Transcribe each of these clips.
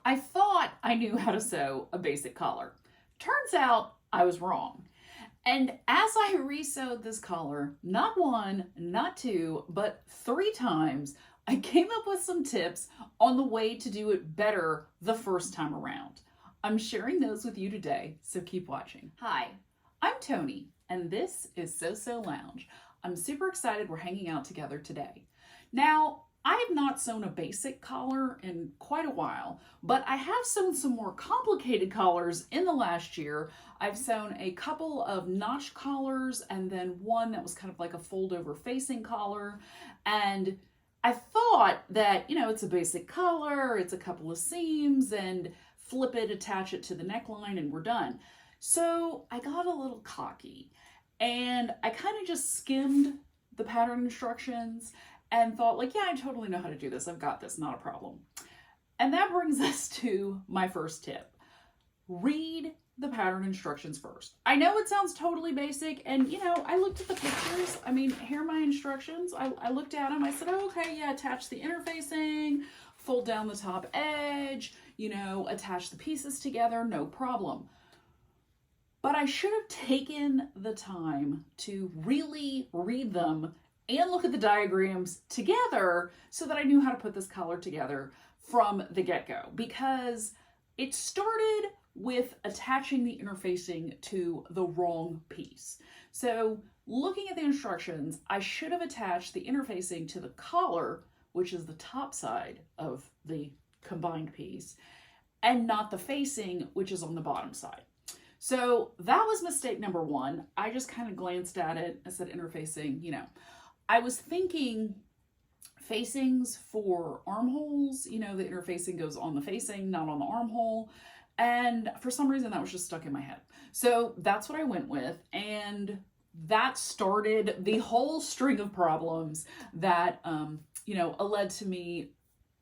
I thought I knew how to sew a basic collar. Turns out I was wrong. And as I re-sewed this collar, not one, not two, but three times, I came up with some tips on the way to do it better the first time around. I'm sharing those with you today, so keep watching. Hi, I'm Tony, and this is Sew Lounge. I'm super excited we're hanging out together today. Now, I have not sewn a basic collar in quite a while, but I have sewn some more complicated collars in the last year. I've sewn a couple of notch collars and then one that was kind of like a fold over facing collar. And I thought that, it's a basic collar, it's a couple of seams and flip it, attach it to the neckline and we're done. So I got a little cocky and I kind of just skimmed the pattern instructions and thought like, yeah, I totally know how to do this. I've got this, not a problem. And that brings us to my first tip. Read the pattern instructions first. I know it sounds totally basic and I looked at the pictures. Here are my instructions. I looked at them. I said, oh, okay, yeah, attach the interfacing, fold down the top edge, attach the pieces together, no problem. But I should have taken the time to really read them and look at the diagrams together so that I knew how to put this collar together from the get-go, because it started with attaching the interfacing to the wrong piece. So looking at the instructions, I should have attached the interfacing to the collar, which is the top side of the combined piece, and not the facing, which is on the bottom side. So that was mistake number one. I just kind of glanced at it. I said interfacing, I was thinking facings for armholes, the interfacing goes on the facing, not on the armhole. And for some reason that was just stuck in my head. So that's what I went with. And that started the whole string of problems that, led to me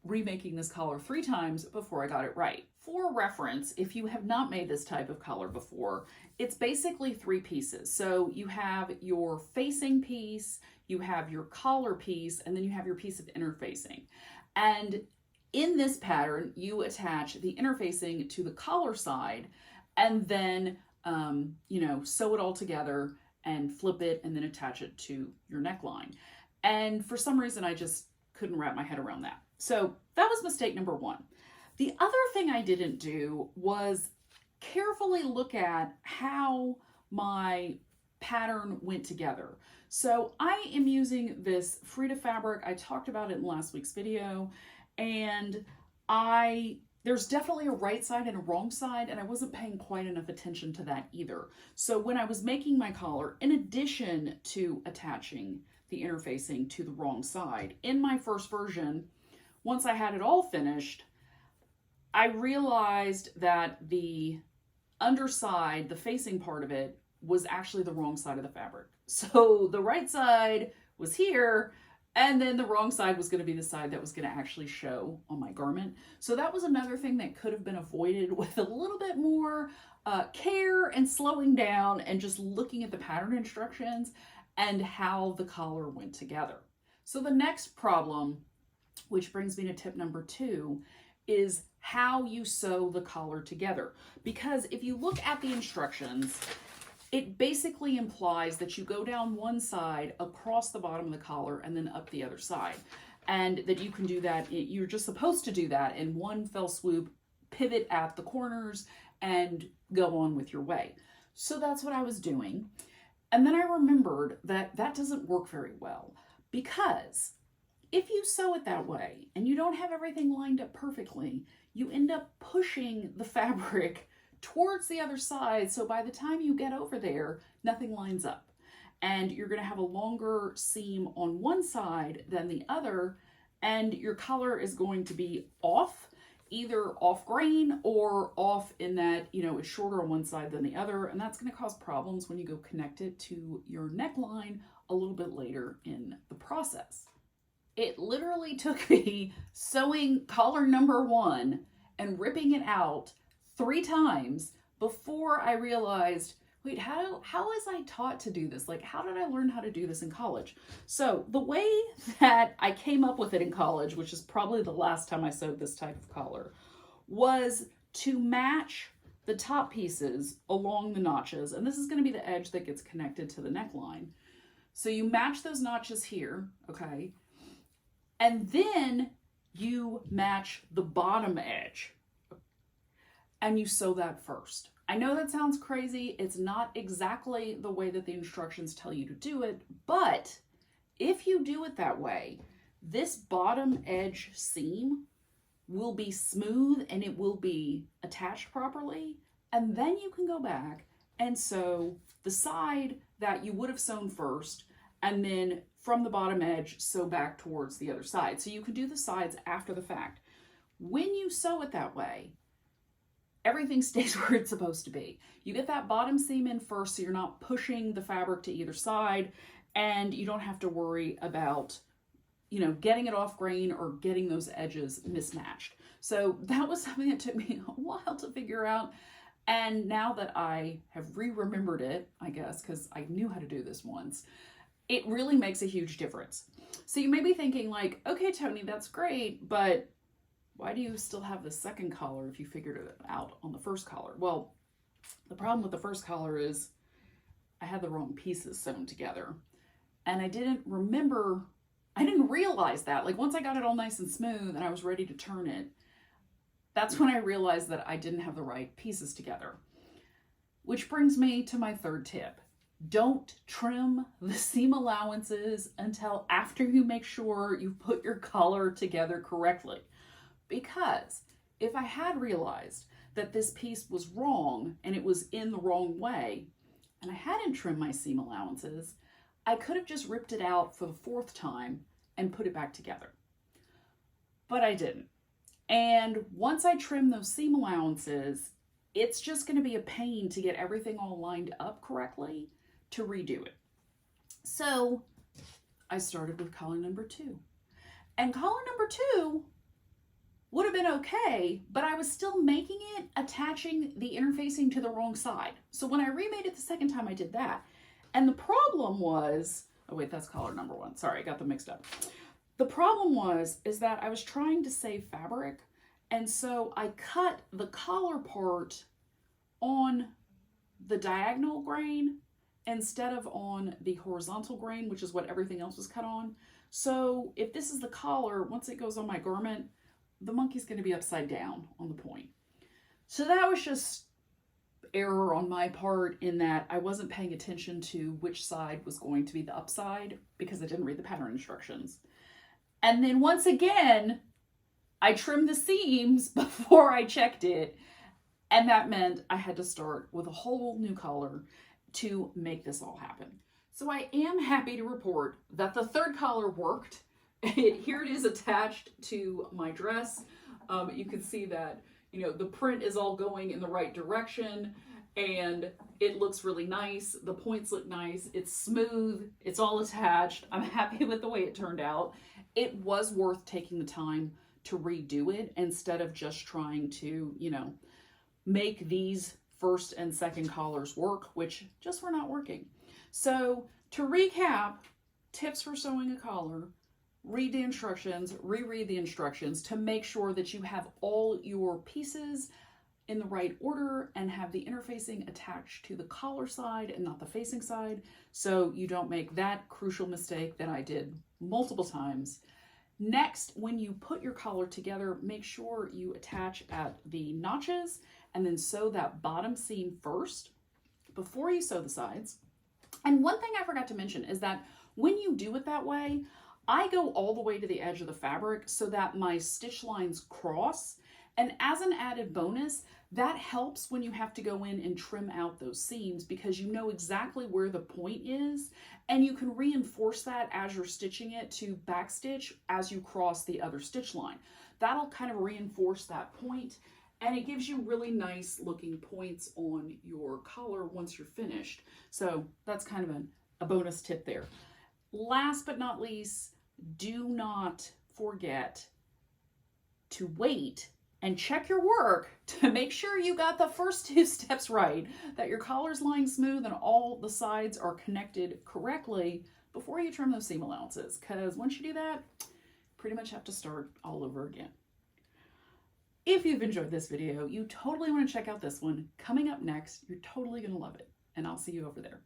remaking this collar 3 times before I got it right. For reference, if you have not made this type of collar before, it's basically 3 pieces. So you have your facing piece, you have your collar piece, and then you have your piece of interfacing. And in this pattern, you attach the interfacing to the collar side and then, sew it all together and flip it and then attach it to your neckline. And for some reason, I just couldn't wrap my head around that. So that was mistake number 1. The other thing I didn't do was carefully look at how my pattern went together. So I am using this Frida fabric. I talked about it in last week's video, and there's definitely a right side and a wrong side, and I wasn't paying quite enough attention to that either. So when I was making my collar, in addition to attaching the interfacing to the wrong side, in my first version, once I had it all finished, I realized that the underside, the facing part of it, was actually the wrong side of the fabric. So the right side was here, and then the wrong side was going to be the side that was going to actually show on my garment. So that was another thing that could have been avoided with a little bit more care and slowing down and just looking at the pattern instructions and how the collar went together. So the next problem, which brings me to tip number 2, is how you sew the collar together. Because if you look at the instructions, it basically implies that you go down one side across the bottom of the collar and then up the other side. And that you can do that, you're just supposed to do that in one fell swoop, pivot at the corners and go on with your way. So that's what I was doing. And then I remembered that that doesn't work very well, because if you sew it that way and you don't have everything lined up perfectly, you end up pushing the fabric towards the other side. So by the time you get over there, nothing lines up. And you're going to have a longer seam on one side than the other. And your collar is going to be off, either off grain or off in that, it's shorter on one side than the other. And that's going to cause problems when you go connect it to your neckline a little bit later in the process. It literally took me sewing collar number 1 and ripping it out 3 times before I realized, wait, how was I taught to do this? Like, how did I learn how to do this in college? So the way that I came up with it in college, which is probably the last time I sewed this type of collar, was to match the top pieces along the notches. And this is going to be the edge that gets connected to the neckline. So you match those notches here, okay? And then you match the bottom edge and you sew that first. I know that sounds crazy. It's not exactly the way that the instructions tell you to do it, but if you do it that way, this bottom edge seam will be smooth and it will be attached properly. And then you can go back and sew the side that you would have sewn first, and then from the bottom edge, sew back towards the other side. So you can do the sides after the fact. When you sew it that way, everything stays where it's supposed to be. You get that bottom seam in first, so you're not pushing the fabric to either side, and you don't have to worry about, you know, getting it off grain or getting those edges mismatched. So that was something that took me a while to figure out. And now that I have remembered it, I guess, because I knew how to do this once, it really makes a huge difference. So you may be thinking like, okay, Tony, that's great, but why do you still have the second collar if you figured it out on the first collar? Well, the problem with the first collar is I had the wrong pieces sewn together. And I didn't realize that. Like once I got it all nice and smooth and I was ready to turn it, that's when I realized that I didn't have the right pieces together. Which brings me to my third tip. Don't trim the seam allowances until after you make sure you've put your collar together correctly. Because if I had realized that this piece was wrong and it was in the wrong way, and I hadn't trimmed my seam allowances, I could have just ripped it out for the fourth time and put it back together. But I didn't. And once I trim those seam allowances, it's just going to be a pain to get everything all lined up correctly to redo it. So I started with collar number 2. And collar number 2 would have been okay, but I was still making it attaching the interfacing to the wrong side. So when I remade it the second time, I did that. And the problem was, oh wait, that's collar number 1. Sorry, I got them mixed up. The problem is that I was trying to save fabric. And so I cut the collar part on the diagonal grain instead of on the horizontal grain, which is what everything else was cut on. So if this is the collar, once it goes on my garment, the monkey's going to be upside down on the point. So that was just error on my part in that I wasn't paying attention to which side was going to be the upside because I didn't read the pattern instructions. And then once again, I trimmed the seams before I checked it. And that meant I had to start with a whole new collar to make this all happen. So I am happy to report that the third collar worked. Here it is attached to my dress. You can see that, you know, the print is all going in the right direction and it looks really nice. The points look nice. It's smooth. It's all attached. I'm happy with the way it turned out. It was worth taking the time to redo it instead of just trying to, you know, make these first and second collars work, which just were not working. So to recap, tips for sewing a collar: read the instructions, reread the instructions to make sure that you have all your pieces in the right order and have the interfacing attached to the collar side and not the facing side, so you don't make that crucial mistake that I did multiple times. Next, when you put your collar together, make sure you attach at the notches and then sew that bottom seam first before you sew the sides. And one thing I forgot to mention is that when you do it that way, I go all the way to the edge of the fabric so that my stitch lines cross. And as an added bonus, that helps when you have to go in and trim out those seams because you know exactly where the point is and you can reinforce that as you're stitching it to backstitch as you cross the other stitch line. That'll kind of reinforce that point and it gives you really nice looking points on your collar once you're finished. So that's kind of a bonus tip there. Last but not least, do not forget to wait and check your work to make sure you got the first 2 steps right, that your collar's lying smooth and all the sides are connected correctly before you trim those seam allowances. Because once you do that, you pretty much have to start all over again. If you've enjoyed this video, you totally want to check out this one. Coming up next, you're totally going to love it. And I'll see you over there.